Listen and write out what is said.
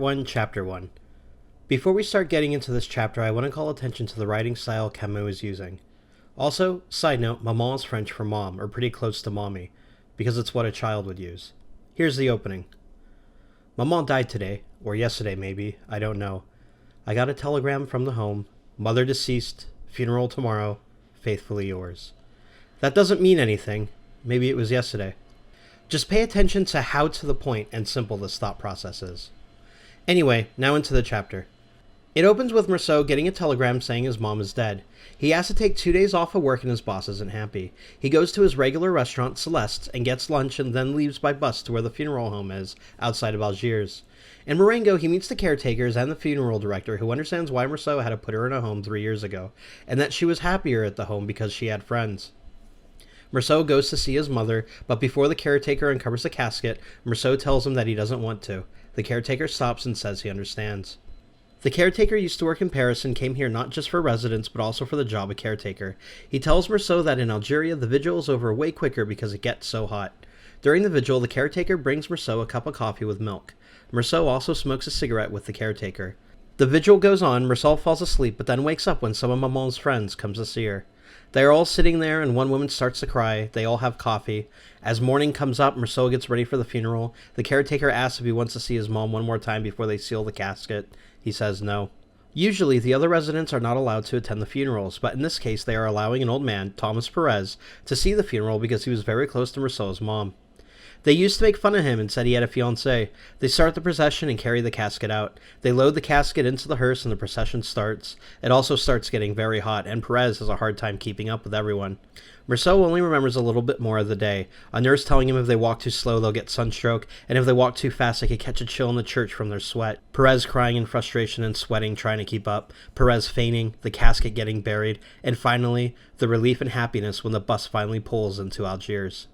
1, Chapter 1. Before we start getting into this chapter, I want to call attention to the writing style Camus is using. Also, side note, maman is French for mom, or pretty close to mommy, because it's what a child would use. Here's the opening. Maman died today, or yesterday maybe, I don't know. I got a telegram from the home. Mother deceased, funeral tomorrow, faithfully yours. That doesn't mean anything. Maybe it was yesterday. Just pay attention to how to the point and simple this thought process is. Anyway, now into the chapter. It opens with Meursault getting a telegram saying his mom is dead. He has to take 2 days off of work and his boss isn't happy. He goes to his regular restaurant, Celeste's, and gets lunch and then leaves by bus to where the funeral home is, outside of Algiers. In Marengo, he meets the caretakers and the funeral director, who understands why Meursault had to put her in a home 3 years ago, and that she was happier at the home because she had friends. Meursault goes to see his mother, but before the caretaker uncovers the casket, Meursault tells him that he doesn't want to. The caretaker stops and says he understands. The caretaker used to work in Paris and came here not just for residence, but also for the job of caretaker. He tells Meursault that in Algeria, the vigil is over way quicker because it gets so hot. During the vigil, the caretaker brings Meursault a cup of coffee with milk. Meursault also smokes a cigarette with the caretaker. The vigil goes on, Meursault falls asleep, but then wakes up when some of Maman's friends comes to see her. They are all sitting there, and one woman starts to cry. They all have coffee. As morning comes up, Meursault gets ready for the funeral. The caretaker asks if he wants to see his mom one more time before they seal the casket. He says no. Usually, the other residents are not allowed to attend the funerals, but in this case, they are allowing an old man, Thomas Perez, to see the funeral because he was very close to Meursault's mom. They used to make fun of him and said he had a fiancée. They start the procession and carry the casket out. They load the casket into the hearse and the procession starts. It also starts getting very hot, and Perez has a hard time keeping up with everyone. Meursault only remembers a little bit more of the day. A nurse telling him if they walk too slow they'll get sunstroke, and if they walk too fast they could catch a chill in the church from their sweat. Perez crying in frustration and sweating trying to keep up. Perez fainting, the casket getting buried, and finally, the relief and happiness when the bus finally pulls into Algiers.